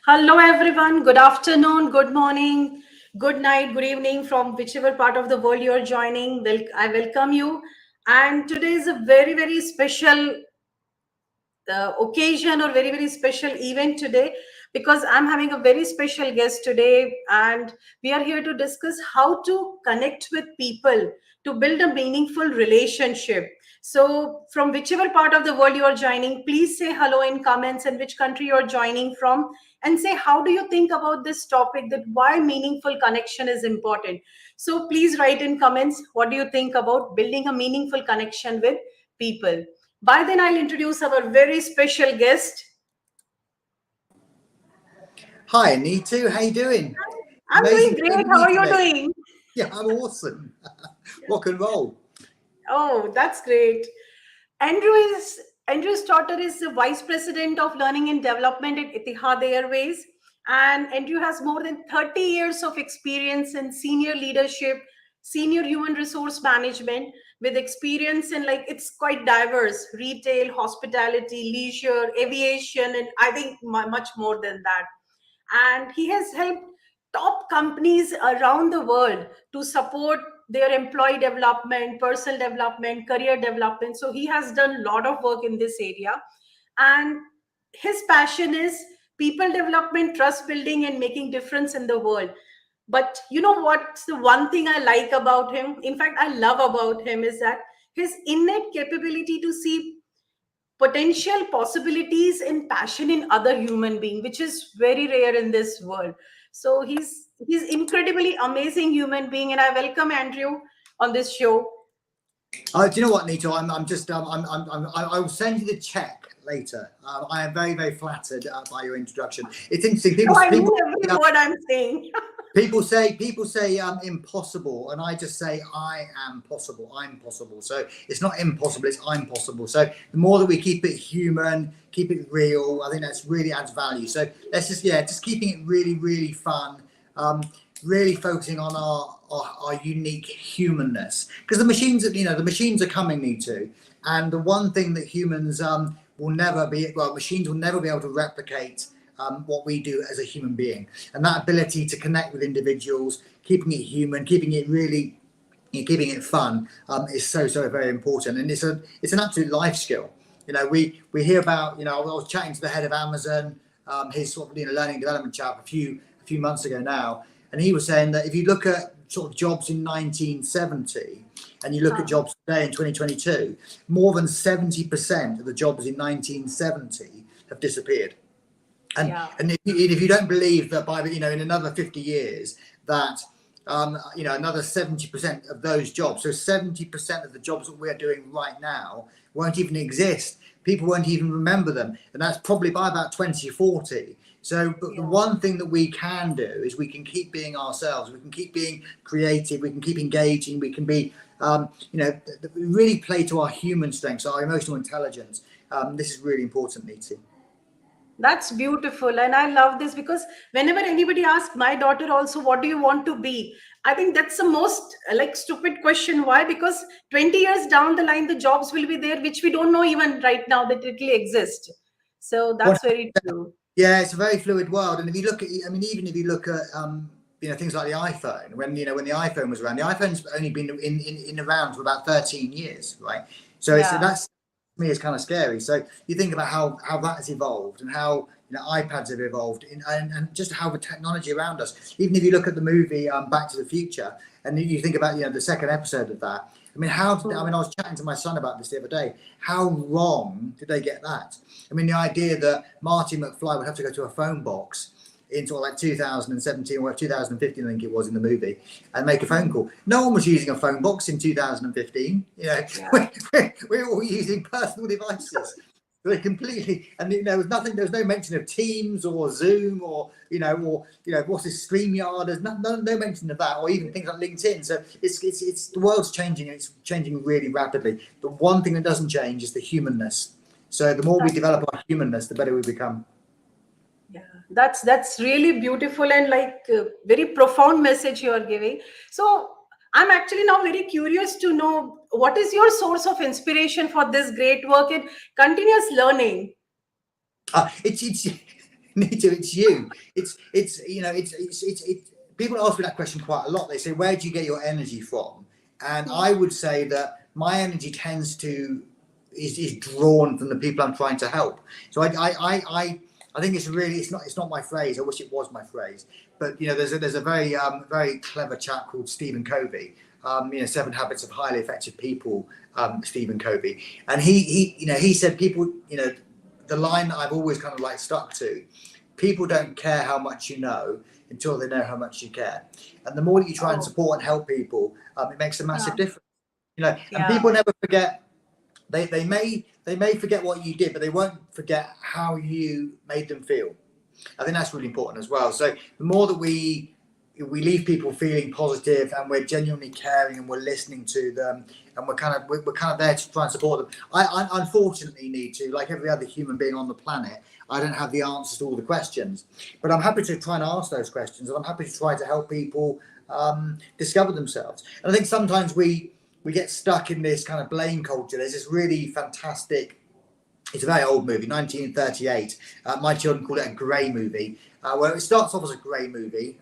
Hello, everyone. Good afternoon, good morning, good night, good evening from whichever part of the world you're joining. I welcome you. And today is a very special occasion or very special event today because I'm having a very special guest today, and we are here to discuss how to connect with people to build a meaningful relationship. So from whichever part of the world you are joining, please say hello in comments and which country you're joining from, and say how do you think about this topic, that why meaningful connection is important. So please write in comments what do you think about building a meaningful connection with people. By then, I'll introduce our very special guest. Hi, Neetu. How you doing? I'm doing Amazing to be great. with How you are you today. doing? Yeah, I'm awesome. Rock and roll. Oh, that's great. Andrew is Andrew Stotter is the Vice President of Learning and Development at Etihad Airways. And Andrew has more than 30 years of experience in senior leadership, senior human resource management, with experience in, like, it's quite diverse: retail, hospitality, leisure, aviation, and I think much more than that. And he has helped top companies around the world to support their employee development, personal development, career development. So he has done a lot of work in this area. And his passion is people development, trust building, and making difference in the world. But you know what's the one thing I like about him, in fact I love about him, is that his innate capability to see potential possibilities and passion in other human being, which is very rare in this world. So he's incredibly amazing human being, and I welcome Andrew on this show. Do you know what, Neetu? I'm just I will send you the check later. I am very flattered by your introduction. It's interesting. No, I mean every word I'm saying. People say impossible, and I just say I am possible. I'm possible. So it's not impossible. It's I'm possible. So the more that we keep it human, keep it real, I think that's really adds value. So let's just keeping it really fun. Really focusing on our unique humanness, because the machines are coming, need to, and the one thing that humans machines will never be able to replicate what we do as a human being, and that ability to connect with individuals, keeping it human, keeping keeping it fun, is so very important, and it's an absolute life skill. We hear about, I was chatting to the head of Amazon, his sort of learning development chap a few months ago now, and he was saying that if you look at sort of jobs in 1970 and you look at jobs today in 2022, more than 70% of the jobs in 1970 have disappeared. And if you don't believe that by in another 50 years that another 70% of those jobs, so 70% of the jobs that we're doing right now won't even exist. People won't even remember them, and that's probably by about 2040. So the one thing that we can do is we can keep being ourselves. We can keep being creative. We can keep engaging. We can be, really play to our human strengths, our emotional intelligence. This is really important, Neeti. That's beautiful. And I love this because whenever anybody asks my daughter also, what do you want to be? I think that's the most like stupid question. Why? Because 20 years down the line, the jobs will be there, which we don't know even right now that it will exist. So that's very true. Yeah, it's a very fluid world. And if you look at, even if you look at, things like the iPhone, when the iPhone was around, the iPhone's only been in around for about 13 years, right? So that's, me, is kind of scary. So you think about how that has evolved, and how iPads have evolved, and just how the technology around us. Even if you look at the movie Back to the Future, and you think about the second episode of that. I was chatting to my son about this the other day. How wrong did they get that? The idea that Marty McFly would have to go to a phone box in sort of like 2017 or 2015, I think it was, in the movie, and make a phone call. No one was using a phone box in 2015. We're all using personal devices. They completely, and there was no mention of Teams or Zoom or what's this, StreamYard. There's no mention of that, or even things like LinkedIn. So it's the world's changing, and it's changing really rapidly. The one thing that doesn't change is the humanness. So the more we develop our humanness, the better we become. Yeah, that's really beautiful, and like very profound message you are giving. So I'm actually now very curious to know, what is your source of inspiration for this great work in continuous learning? It's Nita, it's you. It's you know, it's people ask me that question quite a lot. They say, where do you get your energy from? And I would say that my energy tends to is drawn from the people I'm trying to help. So I think it's not my phrase. I wish it was my phrase. But you know, there's a very clever chap called Stephen Covey. You know, 7 Habits of Highly Effective People. Stephen Covey, and he said people, you know, the line that I've always kind of like stuck to: people don't care how much you know until they know how much you care. And the more that you try and support and help people, it makes a massive difference. You know, and people never forget. They may forget what you did, but they won't forget how you made them feel. I think that's really important as well. So the more that we leave people feeling positive, and we're genuinely caring, and we're listening to them, and we're kind of there to try and support them. I unfortunately need to, like every other human being on the planet, I don't have the answers to all the questions, but I'm happy to try and ask those questions, and I'm happy to try to help people discover themselves. And I think sometimes we get stuck in this kind of blame culture. There's this really fantastic, it's a very old movie, 1938. My children call it a grey movie, where it starts off as a grey movie.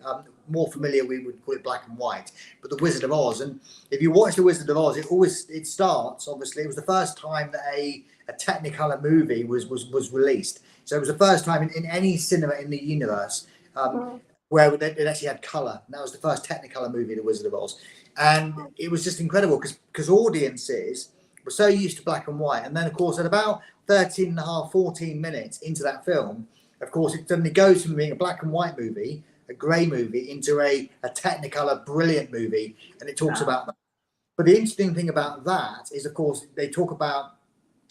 More familiar, we would call it black and white. But The Wizard of Oz, and if you watch The Wizard of Oz, it starts, obviously, it was the first time that a Technicolor movie was released. So it was the first time in any cinema in the universe where it actually had colour. And that was the first Technicolor movie, The Wizard of Oz. And it was just incredible because audiences were so used to black and white. And then, of course, at about 13 and a half, 14 minutes into that film, of course, it suddenly goes from being a black and white movie, a grey movie, into a Technicolor brilliant movie. And it talks about that. But the interesting thing about that is, of course, they talk about,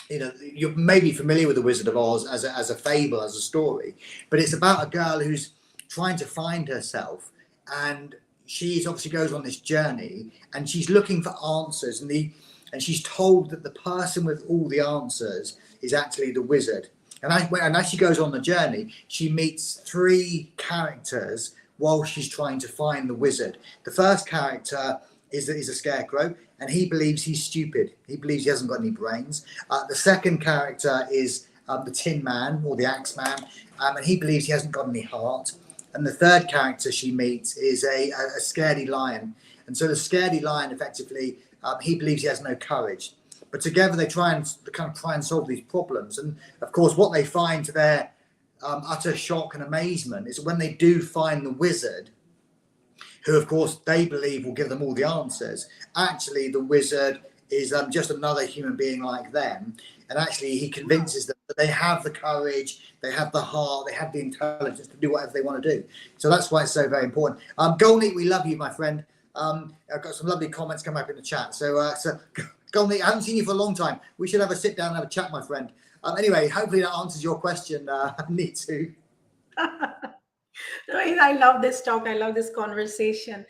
you know, you're maybe familiar with The Wizard of Oz as a fable, as a story, but it's about a girl who's trying to find herself, and she's obviously goes on this journey, and she's looking for answers, and she's told that the person with all the answers is actually the wizard. And as she goes on the journey, she meets 3 characters while she's trying to find the wizard. The first character is a scarecrow, and he believes he's stupid. He believes he hasn't got any brains. The second character is the Tin Man, or the Axe Man, and he believes he hasn't got any heart. And the third character she meets is a scaredy lion. And so the scaredy lion, effectively, he believes he has no courage. But together they try and solve these problems. And of course, what they find, to their utter shock and amazement, is when they do find the wizard, who of course they believe will give them all the answers, actually the wizard is just another human being like them. And actually he convinces them that they have the courage, they have the heart, they have the intelligence to do whatever they want to do. So that's why it's so very important. Golney, we love you, my friend. I've got some lovely comments coming up in the chat. So Golney, I haven't seen you for a long time. We should have a sit down and have a chat, my friend. Anyway, hopefully that answers your question, Neetu. I love this talk. I love this conversation.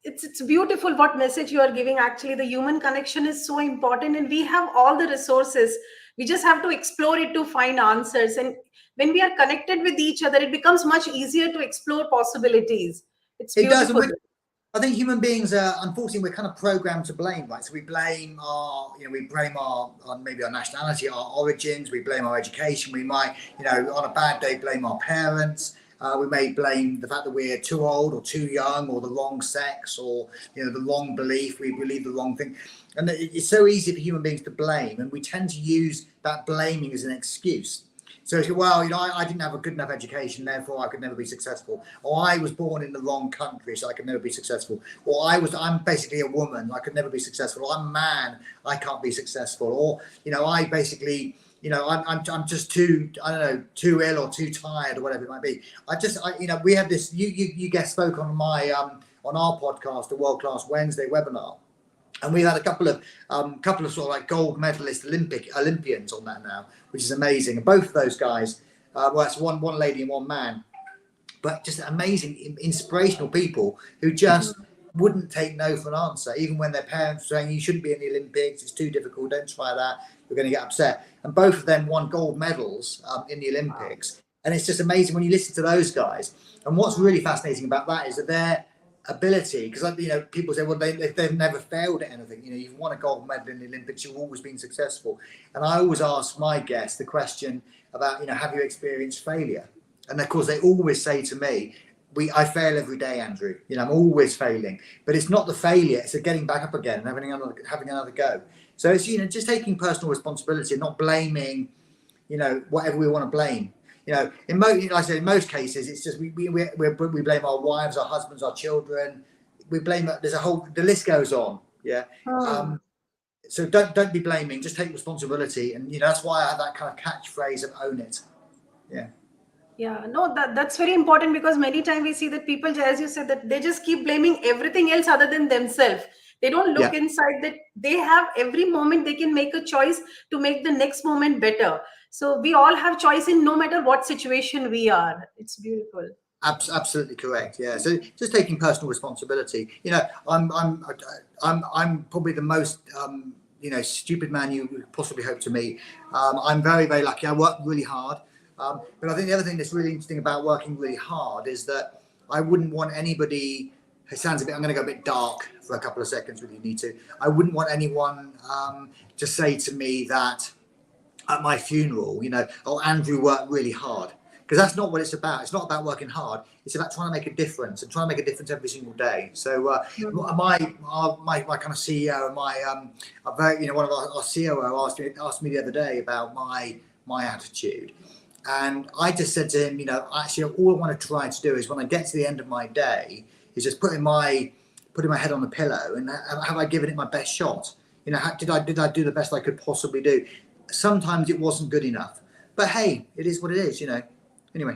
It's beautiful what message you are giving. Actually, the human connection is so important, and we have all the resources. We just have to explore it to find answers. And when we are connected with each other, it becomes much easier to explore possibilities. It's beautiful. It does. I think human beings are, unfortunately, we're kind of programmed to blame, right? So we blame our maybe our nationality, our origins. We blame our education. We might, on a bad day, blame our parents. We may blame the fact that we're too old or too young, or the wrong sex, or the wrong belief. We believe the wrong thing, and it's so easy for human beings to blame, and we tend to use that blaming as an excuse. So, I didn't have a good enough education, therefore I could never be successful. Or I was born in the wrong country, so I could never be successful. Or I'm basically a woman, I could never be successful. Or I'm a man, I can't be successful. Or, I basically, I'm just too ill or too tired, or whatever it might be. We have this, you guest spoke on on our podcast, the World Class Wednesday webinar. And we've had a couple of sort of like gold medalist Olympians on that now, which is amazing. And both of those guys, it's one lady and one man, but just amazing, inspirational people who just wouldn't take no for an answer, even when their parents were saying, you shouldn't be in the Olympics, it's too difficult, don't try that, you're going to get upset. And both of them won gold medals in the Olympics. And it's just amazing when you listen to those guys. And what's really fascinating about that is that they're ability, because people say, well, they've never failed at anything. You've won a gold medal in the Olympics, you've always been successful. And I always ask my guests the question about, have you experienced failure? And of course, they always say to me, I fail every day, Andrew. You know, I'm always failing. But it's not the failure; it's the getting back up again and having another go. So it's, you know, just taking personal responsibility and not blaming, you know, whatever we want to blame. You know, like I said, in most cases, it's just we blame our wives, our husbands, our children. We blame. The list goes on. Yeah. Hmm. So don't be blaming. Just take responsibility, and you know that's why I have that kind of catchphrase of own it. Yeah. Yeah, no, that's very important, because many times we see that people, as you said, that they just keep blaming everything else other than themselves. They don't look Yeah. inside that they have every moment they can make a choice to make the next moment better. So we all have choice in no matter what situation we are. It's beautiful. Absolutely correct. Yeah. So just taking personal responsibility. You know, I'm probably the most you know, stupid man you would possibly hope to meet. I'm very, very lucky. I work really hard. But I think the other thing that's really interesting about working really hard is that I wouldn't want anybody. It sounds a bit. I'm going to go a bit dark for a couple of seconds with you, need to. I wouldn't want anyone to say to me that at my funeral, you know, oh, Andrew worked really hard. Because that's not what it's about. It's not about working hard. It's about trying to make a difference and trying to make a difference every single day. So my kind of CEO and you know, one of our COO asked me the other day about my attitude, and I just said to him, you know, actually, all I want to try to do is when I get to the end of my day, is just putting my head on the pillow and have I given it my best shot? You know, did I do the best I could possibly do? Sometimes it wasn't good enough, but hey, it is what it is, you know. Anyway.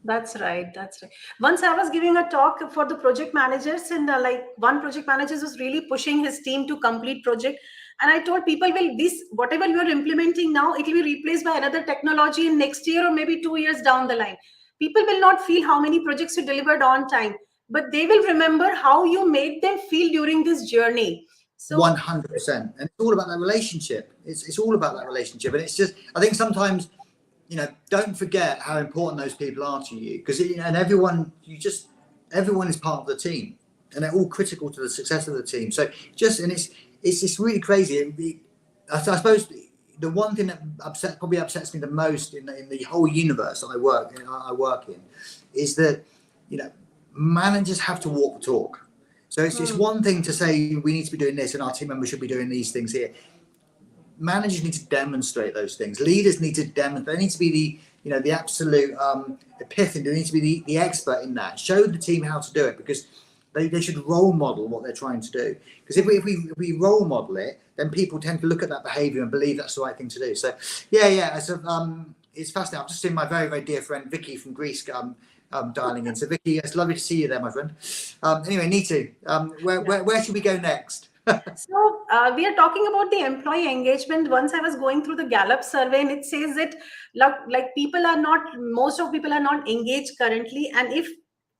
That's right. That's right. Once I was giving a talk for the project managers, and like one project manager was really pushing his team to complete project. And I told people, well, this, whatever you are implementing now, it will be replaced by another technology in next year or maybe 2 years down the line. People will not feel how many projects you delivered on time, but they will remember how you made them feel during this journey. So 100%. And it's all about that relationship. It's all about that relationship. And it's just, I think sometimes, you know, don't forget how important those people are to you, because and everyone is part of the team, and they're all critical to the success of the team. So it's just really crazy. I suppose the one thing that probably upsets me the most in the whole universe that I work in is that, you know, managers have to walk the talk. So it's one thing to say we need to be doing this and our team members should be doing these things here. Managers need to demonstrate those things. Leaders need to demonstrate. They need to be the absolute epiphany. They need to be the expert in that. Show the team how to do it, because they should role model what they're trying to do. Because if we role model it, then people tend to look at that behaviour and believe that's the right thing to do. So yeah. So it's fascinating. I've just seen my very, very dear friend Vicky from Greece dialing in. So Vicky, it's lovely to see you there, my friend. Anyway, Neetu, where should we go next? So we are talking about the employee engagement. Once I was going through the Gallup survey, and it says that most of people are not engaged currently, and if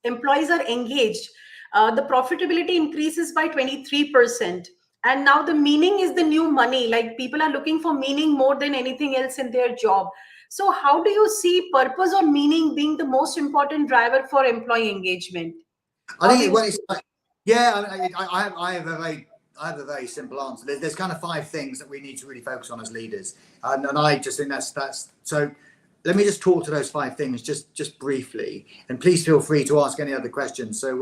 employees are engaged, the profitability increases by 23%. And now the meaning is the new money. Like, people are looking for meaning more than anything else in their job. So how do you see purpose or meaning being the most important driver for employee engagement? I think it's like, yeah, I have a very simple answer. There's kind of 5 things that we need to really focus on as leaders, and I just think that's so. Let me just talk to those 5 things just briefly, and please feel free to ask any other questions. So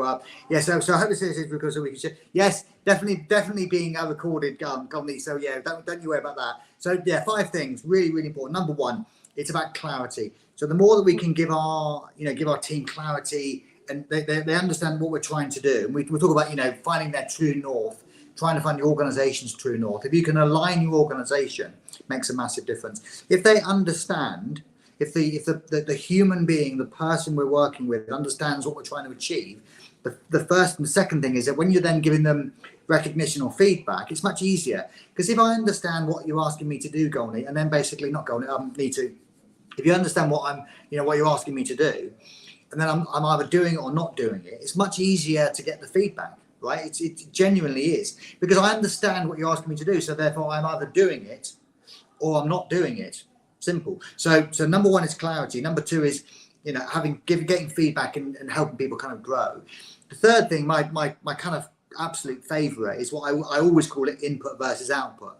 so I hope this is because we can share. Yes, definitely being recorded, Gomni. So yeah, don't you worry about that. So yeah, 5 things really important. Number 1, it's about clarity. So the more that we can give our team clarity, and they understand what we're trying to do, and we talk about finding their true north, trying to find the organization's true north. If you can align your organization, it makes a massive difference. If they understand, if the human being, the person we're working with, understands what we're trying to achieve, the first and the second thing is that when you're then giving them recognition or feedback, it's much easier. Because if I understand what you're asking me to do, Golni, and then basically not Golni, need to, if you understand what what you're asking me to do, and then I'm either doing it or not doing it, it's much easier to get the feedback, right? It genuinely is, because I understand what you're asking me to do, so therefore I'm either doing it or I'm not doing it. Simple. So number 1 is clarity. Number 2 is getting feedback and helping people kind of grow. The third thing, my kind of absolute favorite, is what I always call it input versus output.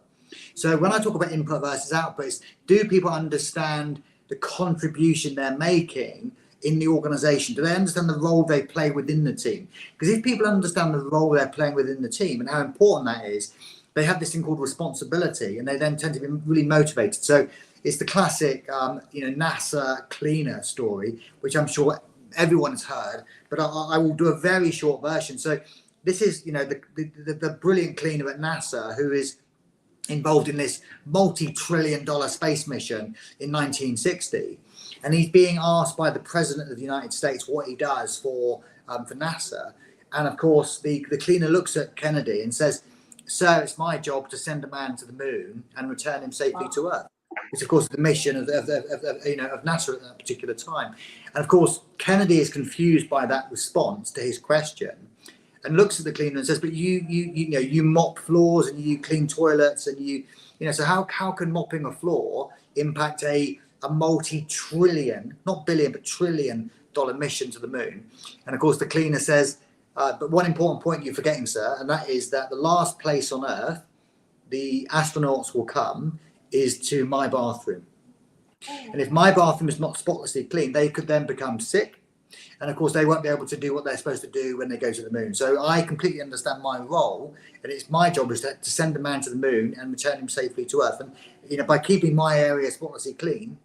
So when I talk about input versus output, do people understand the contribution they're making in the organization? Do they understand the role they play within the team? Because if people understand the role they're playing within the team and how important that is, they have this thing called responsibility, and they then tend to be really motivated. So it's the classic, NASA cleaner story, which I'm sure everyone has heard, but I will do a very short version. So this is, the brilliant cleaner at NASA who is involved in this multi-trillion-dollar space mission in 1960, and he's being asked by the President of the United States what he does for NASA. And of course, the cleaner looks at Kennedy and says, "Sir, it's my job to send a man to the moon and return him safely to Earth." Which, of course, is the mission of NASA at that particular time. And of course, Kennedy is confused by that response to his question, and looks at the cleaner and says, "But you mop floors and you clean toilets and so how can mopping a floor impact a multi-trillion, not billion, but trillion-dollar mission to the moon?" And of course, the cleaner says, "But one important point you're forgetting, sir, and that is that the last place on Earth the astronauts will come is to my bathroom. And if my bathroom is not spotlessly clean, they could then become sick. And of course, they won't be able to do what they're supposed to do when they go to the moon. So I completely understand my role, and it's my job is to send a man to the moon and return him safely to Earth. And by keeping my area spotlessly clean,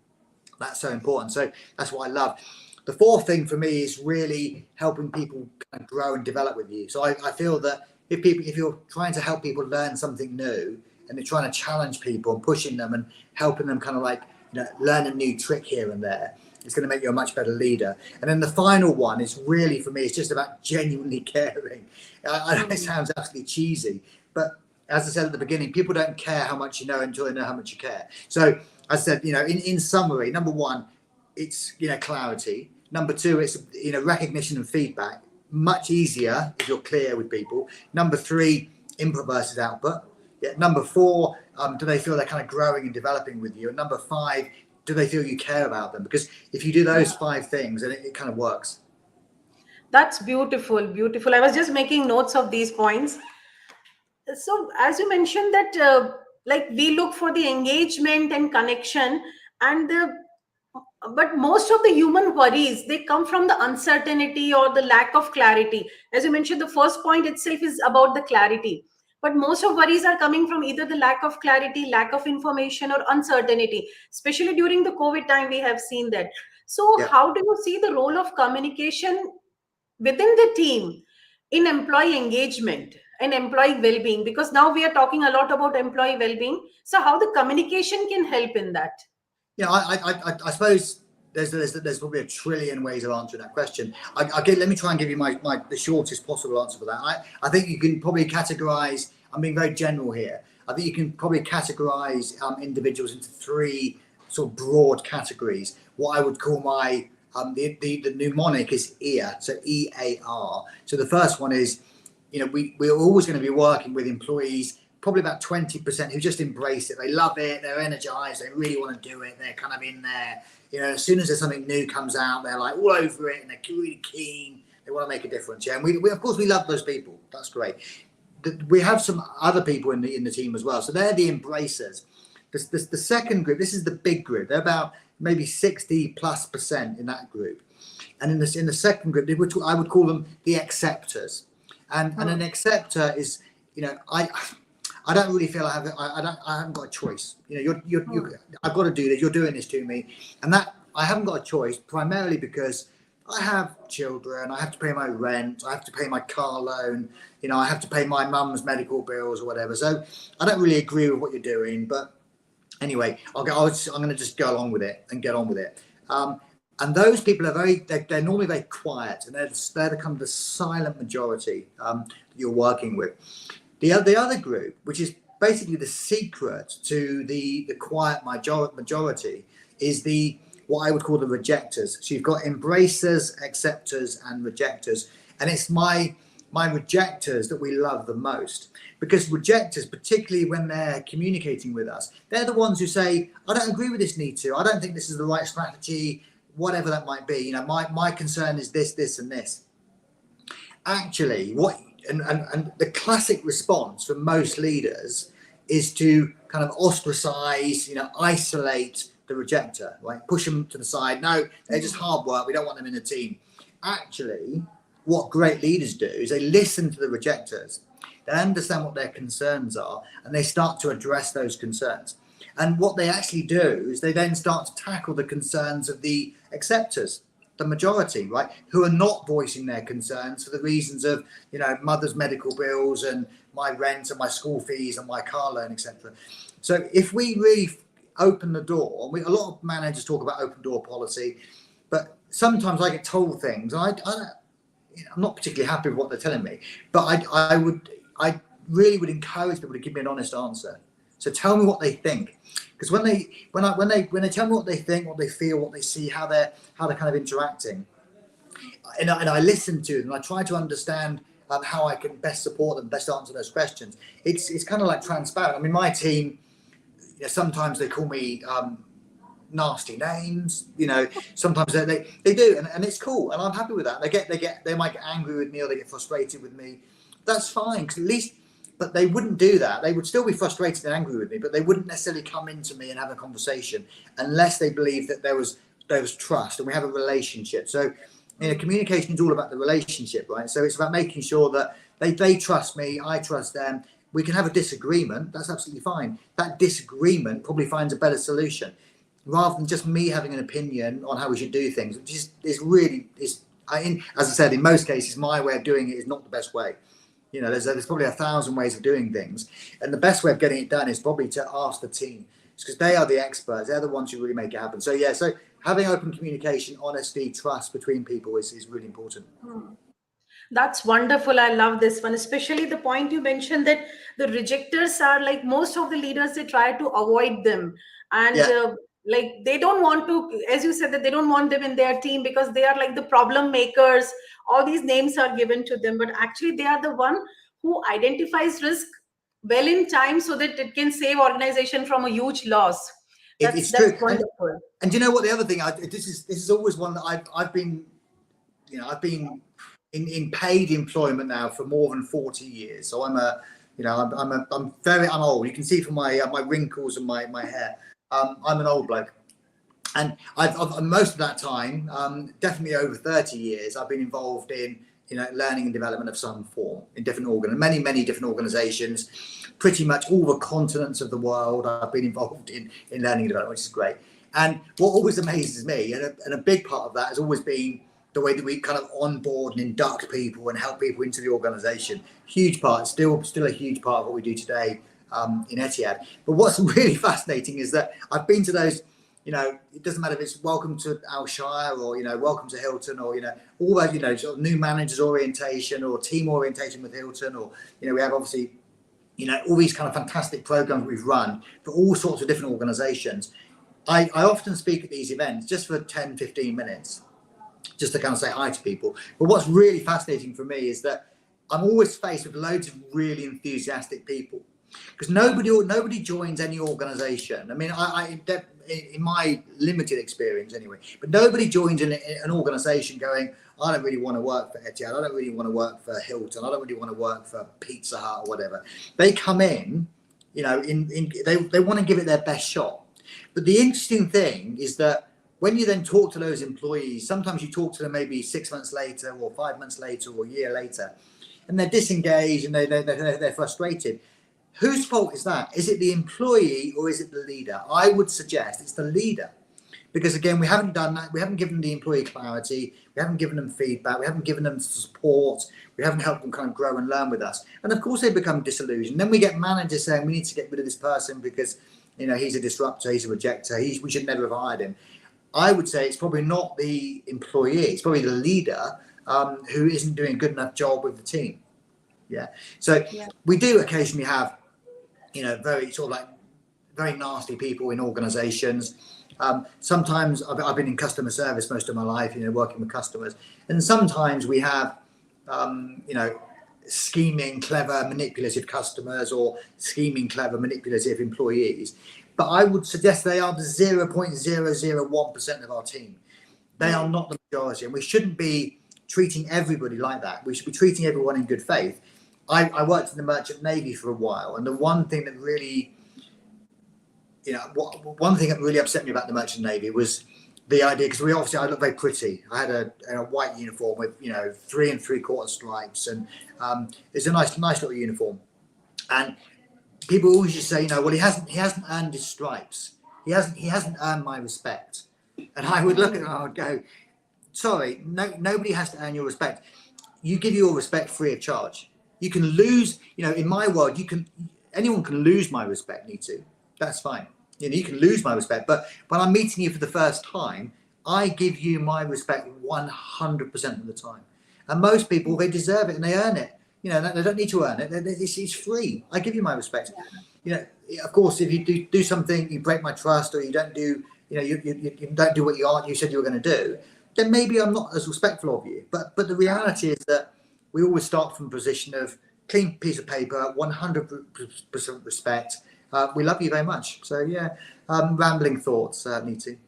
that's so important. So that's what I love. The fourth thing for me is really helping people kind of grow and develop with you. So I feel that if you're trying to help people learn something new, and they're trying to challenge people and pushing them and helping them kind of learn a new trick here and there, it's going to make you a much better leader. And then the final one is really, for me, it's just about genuinely caring. I know it sounds absolutely cheesy, but as I said at the beginning, people don't care how much you know until they know how much you care. So I said, in summary, number one, it's, clarity. Number two, it's, recognition and feedback. Much easier if you're clear with people. Number three, input versus output. Yeah. Number four, do they feel they're kind of growing and developing with you? And number five, do they feel you care about them? Because if you do those 5 things, then it kind of works. That's beautiful, beautiful. I was just making notes of these points. So as you mentioned that, we look for the engagement and connection, and but most of the human worries, they come from the uncertainty or the lack of clarity. As you mentioned, the first point itself is about the clarity. But most of worries are coming from either the lack of clarity, lack of information, or uncertainty. Especially during the COVID time, we have seen that. So how do you see the role of communication within the team in employee engagement and employee well-being? Because now we are talking a lot about employee well-being. So how the communication can help in that? I suppose there's probably a trillion ways of answering that question. Let me try and give you the shortest possible answer for that. I think you can probably categorize, I'm being very general here, I think you can probably categorize individuals into 3 sort of broad categories. What I would call the mnemonic is EAR, so EAR. So the first one is, we're always going to be working with employees, probably about 20%, who just embrace it. They love it, they're energized, they really want to do it, they're kind of in there. As soon as there's something new comes out, they're like all over it and they're really keen. They want to make a difference. Yeah, and we of course we love those people. That's great. We have some other people in the team as well. So they're the embracers. The second group, this is the big group. They're about maybe 60+% in that group. And in the second group, I would call them the acceptors. And an acceptor is, I don't really feel I haven't got a choice. I've got to do this. You're doing this to me, and that I haven't got a choice primarily because I have children. I have to pay my rent. I have to pay my car loan. I have to pay my mum's medical bills or whatever. So I don't really agree with what you're doing. But anyway, I'm going to just go along with it and get on with it. And those people are they're normally very quiet, and they're kind of the silent majority that you're working with. The other group, which is basically the secret to the quiet majority, is what I would call the rejectors. So you've got embracers, acceptors, and rejectors. And it's my rejectors that we love the most, because rejectors, particularly when they're communicating with us, they're the ones who say, I don't agree with this need to, I don't think this is the right strategy, whatever that might be. My concern is this, and this. Actually, and the classic response from most leaders is to kind of ostracize, isolate the rejector, right? Push them to the side. No, they're just hard work. We don't want them in the team. Actually, what great leaders do is they listen to the rejectors. They understand what their concerns are, and they start to address those concerns. And what they actually do is they then start to tackle the concerns of the acceptors, the majority, right, who are not voicing their concerns for the reasons of, you know, mother's medical bills and my rent and my school fees and my car loan, etc. So if we really open the door, a lot of managers talk about open door policy, but sometimes I get told things. I'm not particularly happy with what they're telling me, but I really would encourage people to give me an honest answer. So tell me what they think, because when they tell me what they think, what they feel, what they see, how they're kind of interacting, and I listen to them, and I try to understand how I can best support them, best answer those questions. It's kind of like transparent. I mean, my team, you know, sometimes they call me nasty names, you know, sometimes they do, and it's cool, and I'm happy with that. They might get angry with me, or they get frustrated with me. That's fine, because at least, but they wouldn't do that. They would still be frustrated and angry with me, but they wouldn't necessarily come into me and have a conversation unless they believed that there was trust and we have a relationship. So, you know, communication is all about the relationship, right? So it's about making sure that they trust me, I trust them. We can have a disagreement. That's absolutely fine. That disagreement probably finds a better solution, rather than just me having an opinion on how we should do things, which as I said, in most cases, my way of doing it is not the best way. You know, there's probably 1,000 ways of doing things, and the best way of getting it done is probably to ask the team, because they are the experts. They're the ones who really make it happen. So yeah, so having open communication, honesty, trust between people is really important. That's wonderful. I love this one, especially the point you mentioned that the rejectors are like most of the leaders, they try to avoid them. And Yeah, like they don't want to, as you said, that they don't want them in their team because they are like the problem makers. All these names are given to them, but actually they are the one who identifies risk well in time so that it can save organization from a huge loss. it's That's true. wonderful. And you know what? The other thing, this is always one that I've been, you know, I've been in paid employment now for more than 40 years. So I'm old. You can see from my my wrinkles and my hair. I'm an old bloke, and I've most of that time, definitely over 30 years, I've been involved in, you know, learning and development of some form in many different organisations, pretty much all the continents of the world. I've been involved in learning and development, which is great. And what always amazes me, and a big part of that has always been the way that we kind of onboard and induct people and help people into the organisation. Huge part, still a huge part of what we do today in Etihad. But what's really fascinating is that I've been to those, you know, it doesn't matter if it's welcome to Al Shire or, you know, welcome to Hilton, or, you know, all those, you know, sort of new managers orientation or team orientation with Hilton, or, you know, we have obviously, you know, all these kind of fantastic programs we've run for all sorts of different organizations. I often speak at these events just for 10-15 minutes, just to kind of say hi to people. But what's really fascinating for me is that I'm always faced with loads of really enthusiastic people, because nobody joins any organization. I mean, in my limited experience anyway, but nobody joins an organization going, I don't really want to work for Etihad, I don't really want to work for Hilton, I don't really want to work for Pizza Hut or whatever. They come in, you know, they want to give it their best shot. But the interesting thing is that when you then talk to those employees, sometimes you talk to them maybe 6 months later or 5 months later or a year later, and they're disengaged and they're frustrated. Whose fault is that? Is it the employee or is it the leader? I would suggest it's the leader, because again, we haven't done that. We haven't given the employee clarity. We haven't given them feedback. We haven't given them support. We haven't helped them kind of grow and learn with us. And of course, they become disillusioned. Then we get managers saying we need to get rid of this person because, you know, he's a disruptor, he's a rejecter, we should never have hired him. I would say it's probably not the employee, it's probably the leader who isn't doing a good enough job with the team. Yeah. So we do occasionally have, you know, very sort of like very nasty people in organizations. Sometimes I've been in customer service most of my life, you know, working with customers. And sometimes we have, you know, scheming, clever, manipulative customers or scheming, clever, manipulative employees. But I would suggest they are the 0.001% of our team. They are not the majority, and we shouldn't be treating everybody like that. We should be treating everyone in good faith. I worked in the Merchant Navy for a while, and the one thing that really one thing that really upset me about the Merchant Navy was the idea, because I look very pretty. I had a white uniform with 3 3/4 stripes, and it's a nice little uniform. And people always just say, well, he hasn't earned his stripes. He hasn't earned my respect. And I would look at them and I would go, sorry, nobody has to earn your respect. You give your respect free of charge. You can lose, in my world, anyone can lose my respect, Neetu. That's fine. You can lose my respect, but when I'm meeting you for the first time, I give you my respect 100% of the time. And most people, they deserve it and they earn it. They don't need to earn it. It's free. I give you my respect. Of course, if you do something, you break my trust, or you don't do, you don't do what you said you were going to do, then maybe I'm not as respectful of you. But the reality is that we always start from a position of clean piece of paper, 100% respect. We love you very much. So yeah, rambling thoughts, Neetu.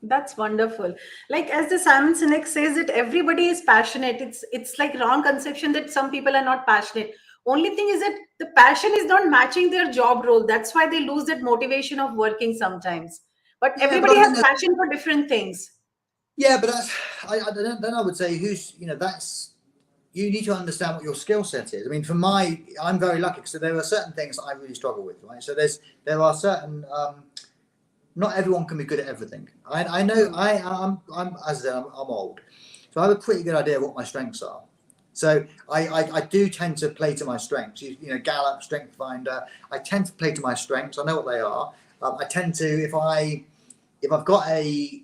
That's wonderful. Like as the Simon Sinek says, that everybody is passionate. It's like wrong conception that some people are not passionate. Only thing is that the passion is not matching their job role. That's why they lose that motivation of working sometimes. But Yeah, but everybody I has think passion for different things. yeah, but that's then I would say that's, you need to understand what your skill set is. I mean, I'm very lucky because there are certain things that I really struggle with, right? So there are certain not everyone can be good at everything. I know I'm as I said, I'm old, so I have a pretty good idea of what my strengths are. So I do tend to play to my strengths. Gallup, Strength Finder. I tend to play to my strengths. I know what they are. I tend to, if I've got I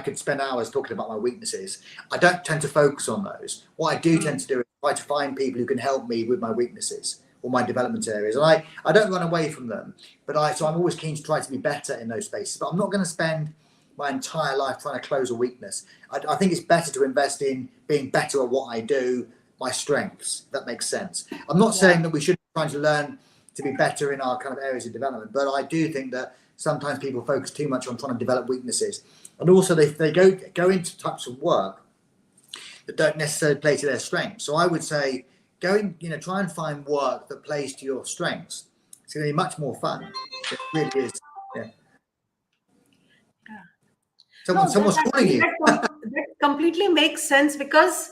could spend hours talking about my weaknesses. I don't tend to focus on those. What I do tend to do is try to find people who can help me with my weaknesses or my development areas. And I don't run away from them, so I'm always keen to try to be better in those spaces. But I'm not going to spend my entire life trying to close a weakness. I think it's better to invest in being better at what I do, my strengths. If that makes sense. I'm not saying that we shouldn't be trying to learn to be better in our kind of areas of development, but I do think that sometimes people focus too much on trying to develop weaknesses, and also they go into types of work that don't necessarily play to their strengths. So I would say try and find work that plays to your strengths. It's going to be much more fun. It really is. Yeah. Someone's calling you. That completely makes sense, because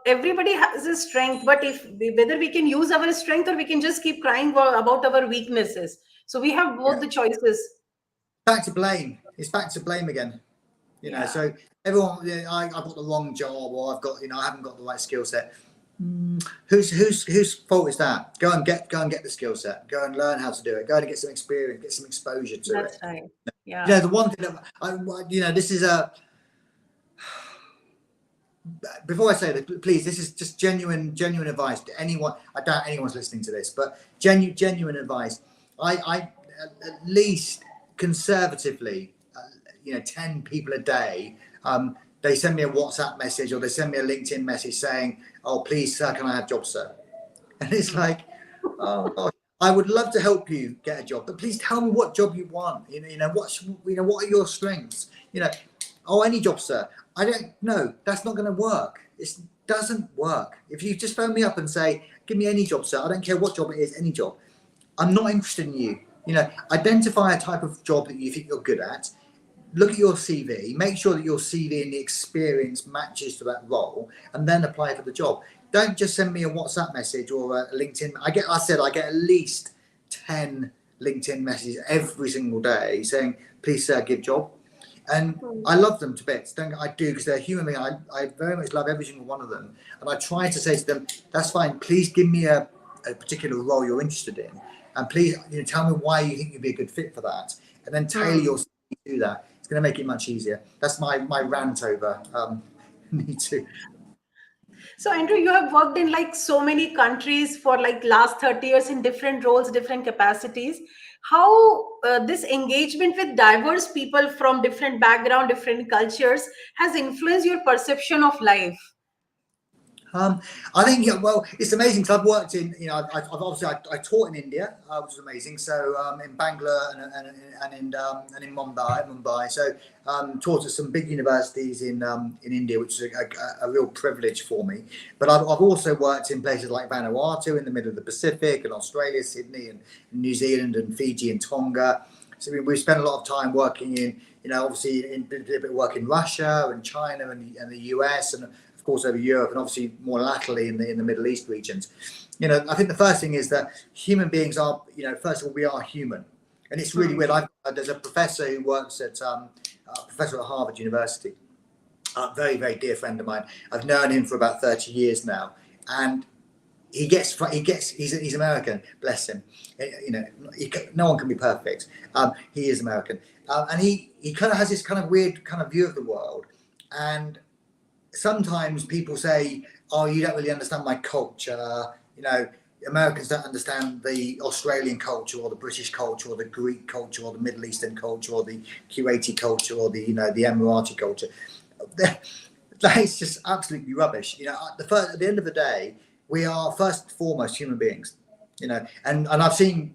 everybody has a strength, but whether we can use our strength or we can just keep crying about our weaknesses. So we have both the choices. Back to blame. It's back to blame again. So everyone, I've got the wrong job, or I've got, I haven't got the right skill set. Whose fault is that? Go and get the skill set. Go and learn how to do it. Go and get some experience, get some exposure to it. That's right. Yeah. The one thing that this is before I say that, please, this is just genuine advice to anyone. I doubt anyone's listening to this, but genuine advice. I at least conservatively, 10 people a day, they send me a WhatsApp message or they send me a LinkedIn message saying, "Oh, please, sir, can I have job, sir?" And it's like, oh gosh, I would love to help you get a job, but please tell me what job you want. What are your strengths? Oh, any job, sir. I don't know. That's not going to work. It doesn't work. If you just phone me up and say, "Give me any job, sir. I don't care what job it is, any job." I'm not interested in you. Identify a type of job that you think you're good at. Look at your CV. Make sure that your CV and the experience matches to that role, and then apply for the job. Don't just send me a WhatsApp message or a LinkedIn. I get at least 10 LinkedIn messages every single day saying, "Please, sir, give job." And I love them to bits. I do, because they're human beings. I very much love every single one of them. And I try to say to them, "That's fine. Please give me a particular role you're interested in. And please, tell me why you think you'd be a good fit for that. And then tailor your CV to that. It's going to make it much easier." That's my rant over me too. So Andrew, you have worked in like so many countries for like last 30 years in different roles, different capacities. How this engagement with diverse people from different background, different cultures has influenced your perception of life? I think, yeah, well, it's amazing because I've worked in, I've obviously I taught in India, which was amazing. So in Bangalore and in Mumbai. So taught at some big universities in India, which is a real privilege for me. But I've also worked in places like Vanuatu in the middle of the Pacific, and Australia, Sydney, and New Zealand, and Fiji, and Tonga. So we've spent a lot of time working in, obviously a bit of work in Russia and China and the US, and of course over Europe, and obviously more latterly in the Middle East regions. I think the first thing is that human beings are, first of all, we are human, and it's really weird. There's a professor who works at professor at Harvard University, a very, very dear friend of mine. I've known him for about 30 years now, and he's American, bless him. No one can be perfect. He is American, and he kind of has this kind of weird kind of view of the world. And sometimes people say, "Oh, you don't really understand my culture." Americans don't understand the Australian culture, or the British culture, or the Greek culture, or the Middle Eastern culture, or the Kuwaiti culture, or the the Emirati culture. That is just absolutely rubbish. At the end of the day, we are first and foremost human beings. And I've seen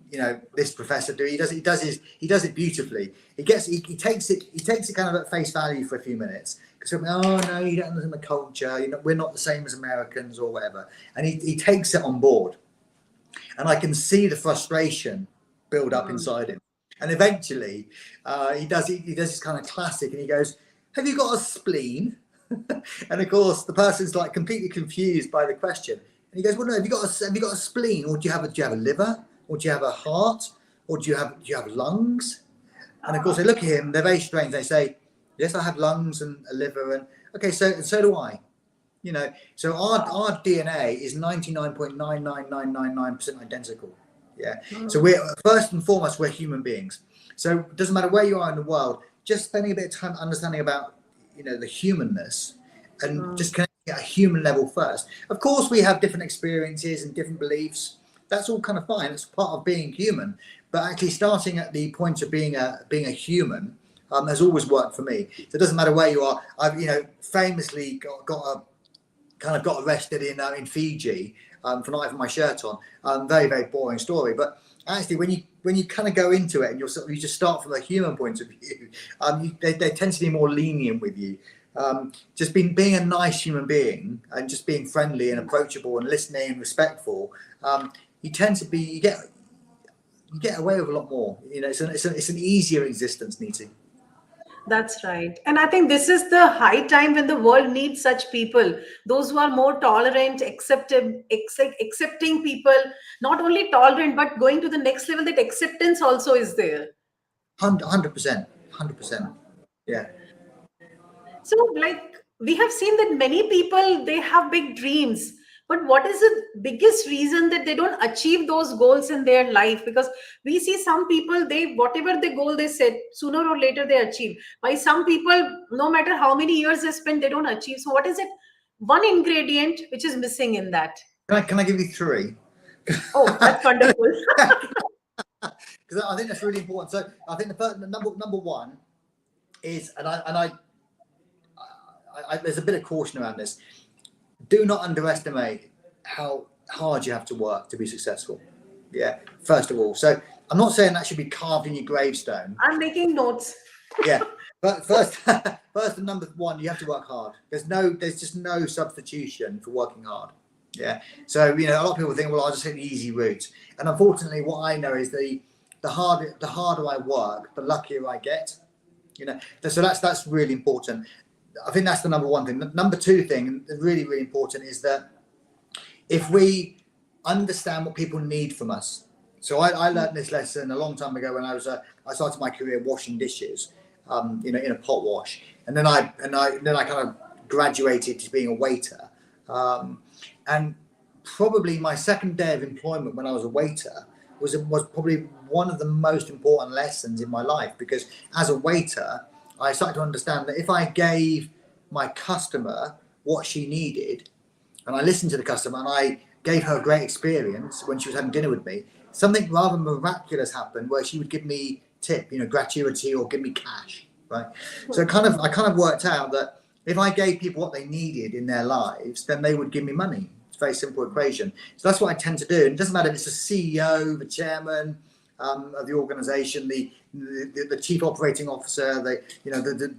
this professor do. He does it beautifully. He takes it kind of at face value for a few minutes. Because oh no, you don't understand the culture. We're not the same as Americans or whatever. And he takes it on board. And I can see the frustration build up inside him. And eventually, he does this kind of classic, and he goes, "Have you got a spleen?" And of course, the person's like completely confused by the question. And he goes, "Well, no. Have you got a spleen, or do you have a liver, or do you have a heart, or do you have lungs?" And of course, they look at him. They're very strange. They say, "Yes, I have lungs and a liver, and okay, so do I." So our DNA is 99.99999% identical. Yeah. So we're first and foremost, we're human beings. So it doesn't matter where you are in the world, just spending a bit of time understanding about the humanness, and just connecting at a human level first. Of course, we have different experiences and different beliefs. That's all kind of fine. It's part of being human. But actually, starting at the point of being a human has always worked for me. So it doesn't matter where you are. I've famously got arrested in Fiji for not having my shirt on. Very, very boring story. But actually, when you kind of go into it and you just start from a human point of view, they tend to be more lenient with you. Just being a nice human being and just being friendly and approachable and listening and respectful, you get away with a lot more. It's an easier existence, Neeti. That's right. And I think this is the high time when the world needs such people, those who are more tolerant, accepting people, not only tolerant, but going to the next level, that acceptance also is there. 100%. 100%. Yeah. So, we have seen that many people, they have big dreams, but what is the biggest reason that they don't achieve those goals in their life? Because we see some people, whatever the goal they set, sooner or later they achieve. By some people, no matter how many years they spend, they don't achieve. So what is it? One ingredient which is missing in that? Can I give you three? Oh, that's wonderful. Because I think that's really important. So I think the number one is, and there's a bit of caution around this. Do not underestimate how hard you have to work to be successful. Yeah, first of all. So I'm not saying that should be carved in your gravestone. I'm making notes. Yeah, but first and number one, you have to work hard. There's just no substitution for working hard. Yeah. So a lot of people think, well, I'll just take the easy route. And unfortunately, what I know is the harder I work, the luckier I get. So that's really important. I think that's the number one thing. The number two thing, really, really important, is that if we understand what people need from us. So I learned this lesson a long time ago when I started my career washing dishes, in a pot wash, and then I kind of graduated to being a waiter, and probably my second day of employment when I was a waiter was probably one of the most important lessons in my life, because as a waiter, I started to understand that if I gave my customer what she needed, and I listened to the customer, and I gave her a great experience when she was having dinner with me, something rather miraculous happened where she would give me tip, gratuity, or give me cash, right? So I kind of worked out that If I gave people what they needed in their lives, then they would give me money. It's a very simple equation. So that's what I tend to do. And it doesn't matter if it's the CEO, the chairman of the organization, the chief operating officer, the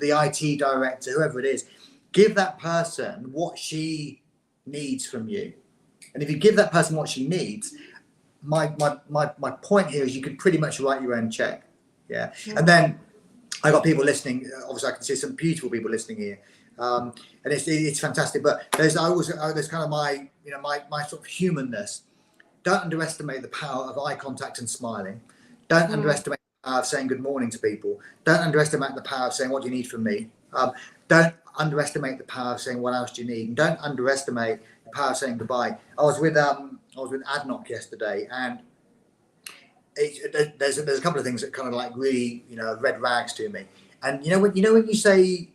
IT director, whoever it is. Give that person what she needs from you. And if you give that person what she needs, my point here is you could pretty much write your own check. Yeah. And then I got people listening. Obviously, I can see some beautiful people listening here. And it's fantastic. But there's kind of my sort of humanness. Don't underestimate the power of eye contact and smiling. Don't underestimate the power of saying good morning to people. Don't underestimate the power of saying what do you need from me. Don't underestimate the power of saying what else do you need. And don't underestimate the power of saying goodbye. I was with ADNOC yesterday, and there's a couple of things that kind of like really red rags to me. And when you say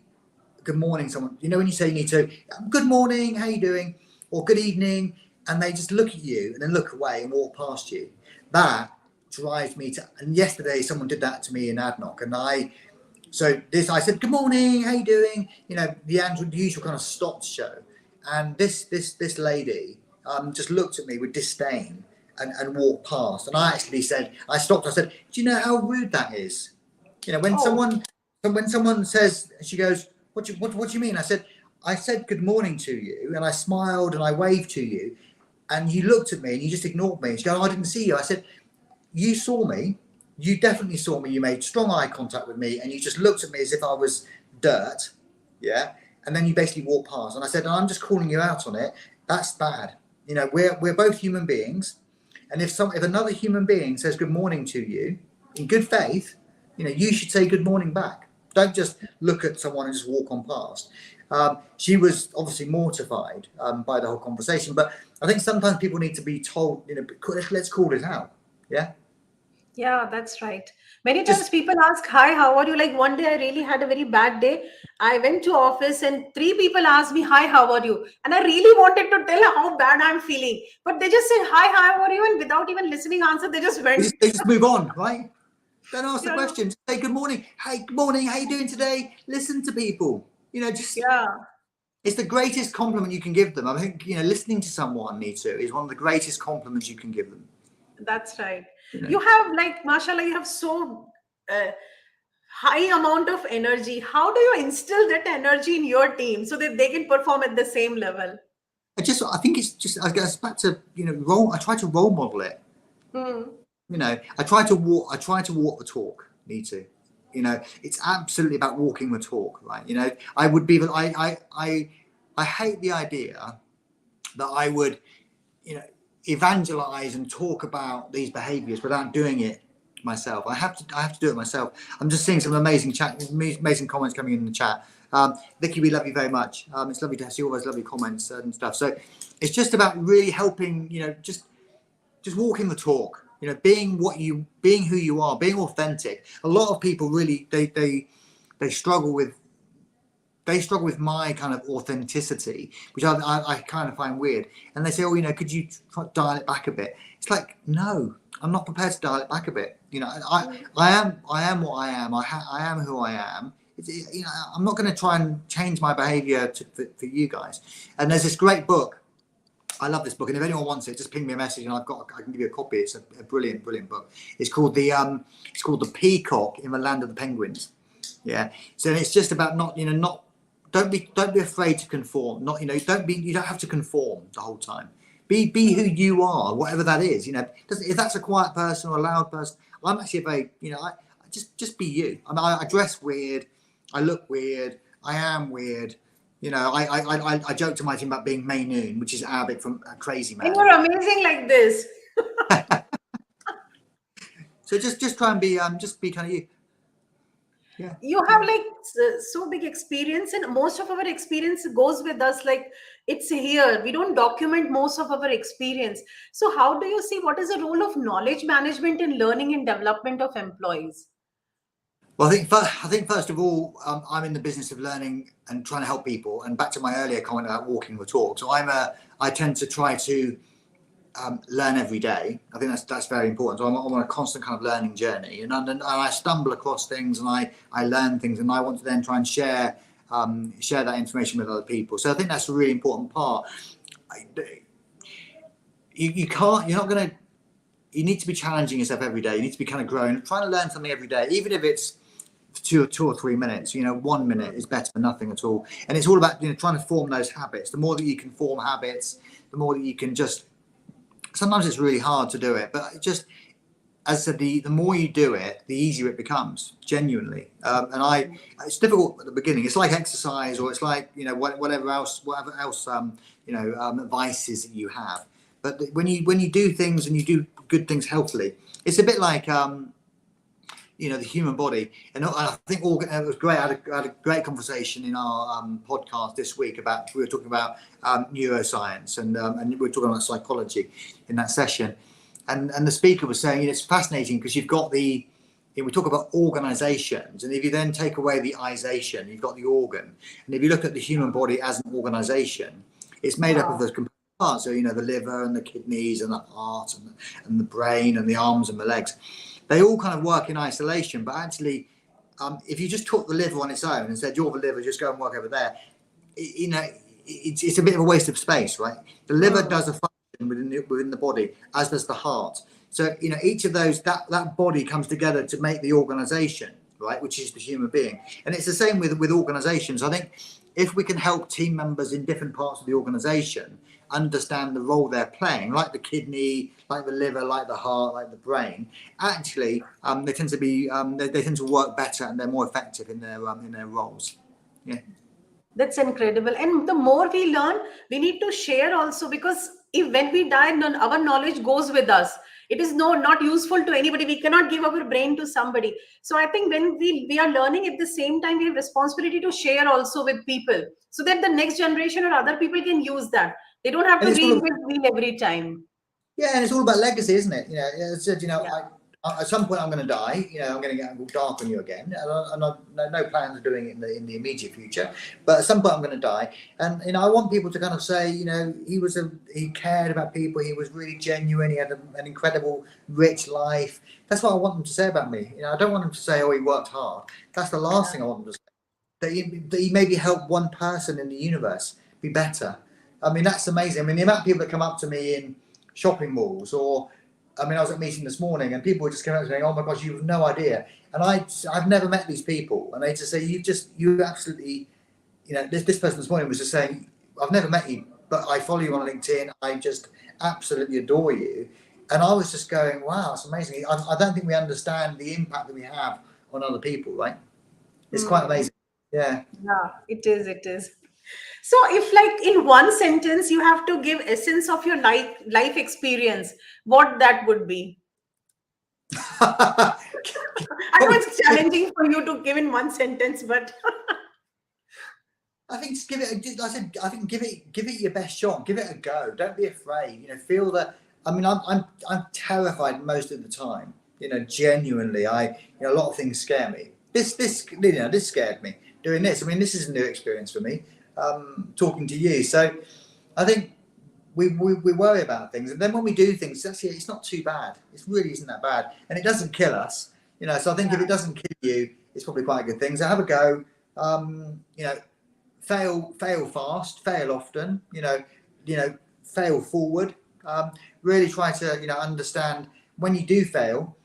good morning, someone, when you say you need to, good morning, how you doing, or good evening, and they just look at you and then look away and walk past you, that drives me to. And yesterday someone did that to me in ADNOC, and I said good morning, how you doing, the usual kind of stop show, and this lady just looked at me with disdain and walked past, and I stopped. I said, do you know how rude that is? When someone says, she goes, what do you mean? I said good morning to you, and I smiled and I waved to you, and you looked at me and you just ignored me. She goes, oh, I didn't see you. I said, you saw me. You definitely saw me. You made strong eye contact with me, and you just looked at me as if I was dirt. Yeah. And then you basically walked past, and I said, I'm just calling you out on it. That's bad. We're both human beings. And if another human being says good morning to you in good faith, you should say good morning back. Don't just look at someone and just walk on past. She was obviously mortified by the whole conversation, but I think sometimes people need to be told, let's call it out. Yeah. Yeah, that's right. Many times people ask, hi, how are you? Like one day I really had a very bad day. I went to office and three people asked me, hi, how are you? And I really wanted to tell how bad I'm feeling. But they just said, hi, how are you? And without even listening answer, they just went. They just move on, right? Don't ask the question. Say good morning. Hey, good morning. How you doing today? Listen to people. It's the greatest compliment you can give them. I think listening to someone, Neetu, is one of the greatest compliments you can give them. That's right. You have mashallah, you have so high amount of energy. How do you instill that energy in your team so that they can perform at the same level? I think it's just, I guess back to I try to role model it. I try to walk the talk. Neetu. It's absolutely about walking the talk, right? I would be I hate the idea that I would evangelize and talk about these behaviors without doing it myself. I have to do it myself. I'm just seeing some amazing comments coming in the chat. Vicky, we love you very much. It's lovely to see all those lovely comments and stuff. So it's just about really helping, just walking the talk, being who you are, being authentic. A lot of people really, they struggle with my kind of authenticity, which I kind of find weird. And they say, oh, could you dial it back a bit? It's like, no, I'm not prepared to dial it back a bit. I am what I am. I am who I am. I'm not going to try and change my behavior for you guys. And there's this great book. I love this book. And if anyone wants it, just ping me a message and I can give you a copy. It's a brilliant, brilliant book. It's called The Peacock in the Land of the Penguins. Yeah. So it's just about don't be afraid to conform. You don't have to conform the whole time. Be who you are, whatever that is. If that's a quiet person or a loud person, I'm actually a very, I just be you. I dress weird, I look weird, I am weird. I joke to my team about being Maynoon, which is Arabic from a crazy man. And you're amazing like this. So just try and be kind of you. Yeah. You have so big experience, and most of our experience goes with us. It's here. We don't document most of our experience. So how do you see what is the role of knowledge management in learning and development of employees? Well, I think first of all, I'm in the business of learning and trying to help people. And back to my earlier comment about walking the talk. So I tend to try to learn every day. I think that's very important. So I'm on a constant kind of learning journey, and I stumble across things and I learn things, and I want to then try and share share that information with other people. So I think that's a really important part. You can't, you're not going to, you need to be challenging yourself every day. You need to be kind of growing, trying to learn something every day, even if it's two or 3 minutes. 1 minute is better than nothing at all. And it's all about trying to form those habits. The more that you can form habits, the more that you can just. Sometimes it's really hard to do it, but just as I said, the more you do it, the easier it becomes. Genuinely, it's difficult at the beginning. It's like exercise, or it's like whatever else vices that you have. But when you do things and you do good things healthily, it's a bit like the human body. And I think it was great. I had a great conversation in our podcast this week we were talking about neuroscience and we were talking about psychology in that session. And the speaker was saying it's fascinating because you've got we talk about organizations, and if you then take away the ization, you've got the organ. And if you look at the human body as an organization, it's made up of those component parts. So the liver and the kidneys and the heart and the brain and the arms and the legs. They all kind of work in isolation, but actually, if you just took the liver on its own and said, you're the liver, just go and work over there, it's a bit of a waste of space, right? The liver does a function within the body, as does the heart. So, each of those, that body comes together to make the organization, right, which is the human being. And it's the same with organizations. I think if we can help team members in different parts of the organization understand the role they're playing, like the kidney, like the liver, like the heart, like the brain, actually they tend to be they tend to work better and they're more effective in their roles. Yeah, that's incredible. And the more we learn, we need to share also, because if when we die, our knowledge goes with us. It is not useful to anybody. We cannot give our brain to somebody. So I think when we are learning, at the same time we have responsibility to share also with people, so that the next generation or other people can use that. They don't have to reinvent the wheel every time. Yeah, and it's all about legacy, isn't it? It said, at some point I'm going to die. I'm going to get dark on you again. And I've no plans of doing it in the immediate future. But at some point I'm going to die, and I want people to kind of say, he cared about people. He was really genuine. He had an incredible, rich life. That's what I want them to say about me. I don't want them to say, oh, he worked hard. That's the last thing I want them to say. That he maybe helped one person in the universe be better. I mean, that's amazing. I mean, the amount of people that come up to me in shopping malls, or I was at a meeting this morning and people were just coming up to me, oh my gosh, you have no idea. And I've never met these people, and they just say, you absolutely, this person this morning was just saying, I've never met you, but I follow you on LinkedIn. I just absolutely adore you. And I was just going, wow, it's amazing. I don't think we understand the impact that we have on other people, right? It's quite amazing. Yeah, it is. So if, like, in one sentence you have to give essence of your life experience, what that would be? I know it's challenging for you to give in one sentence, but I think just give it. I think give it your best shot. Give it a go. Don't be afraid. Feel that. I'm terrified most of the time. Genuinely, a lot of things scare me. This scared me doing this. This is a new experience for me. Talking to you, so I think we worry about things, and then when we do things, actually it's not too bad. It really isn't that bad, and it doesn't kill us. So I think if it doesn't kill you, it's probably quite a good thing. So have a go. Fail fast, fail often. Fail forward. Really try to understand when you do fail.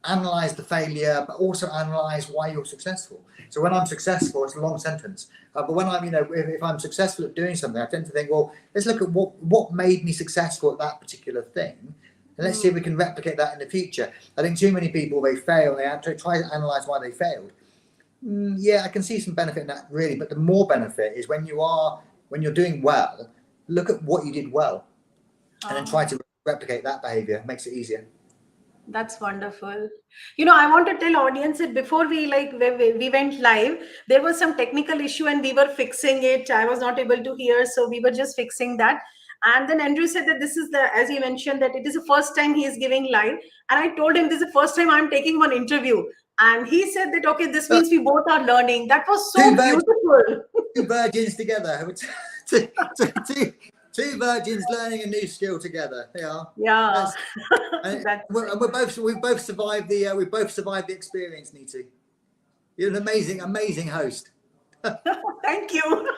Analyze the failure, but also analyze why you're successful. So when I'm successful, it's a long sentence. But when I'm, if I'm successful at doing something, I tend to think, well, let's look at what made me successful at that particular thing, and let's see if we can replicate that in the future. I think too many people, they fail, they have to try to analyze why they failed. Yeah, I can see some benefit in that, really, but the more benefit is when you're doing well, look at what you did well, and then try to replicate that behavior. It makes it easier. That's wonderful. I want to tell audience that before we went live, there was some technical issue and we were fixing it. I was not able to hear, so we were just fixing that. And then Andrew said that this is as he mentioned, that it is the first time he is giving live. And I told him this is the first time I'm taking one interview. And he said that, okay, this means we both are learning. That was so beautiful. Two virgins together. Two virgins learning a new skill together. Yeah. We've both survived the experience, Neetu. You're an amazing host. Thank you.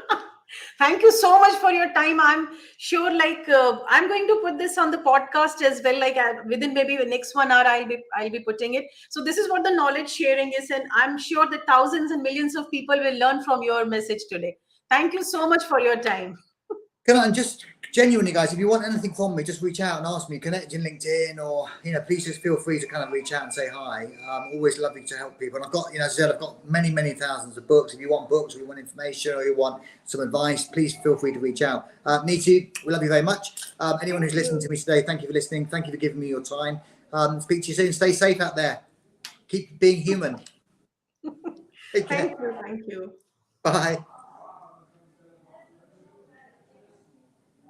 Thank you so much for your time. I'm sure, like, I'm going to put this on the podcast as well. Like, within maybe the next 1 hour, I'll be putting it. So this is what the knowledge sharing is, and I'm sure that thousands and millions of people will learn from your message today. Thank you so much for your time. Can I just genuinely, guys, if you want anything from me, just reach out and ask me, connect in LinkedIn, or please just feel free to kind of reach out and say hi. Always lovely to help people. And I've got, as I said, I've got many, many thousands of books. If you want books, or you want information, or you want some advice, please feel free to reach out. Neetu, we love you very much. Anyone who's listening to me today, thank you for listening. Thank you for giving me your time. Speak to you soon. Stay safe out there. Keep being human. Take care. Thank you. Thank you. Bye.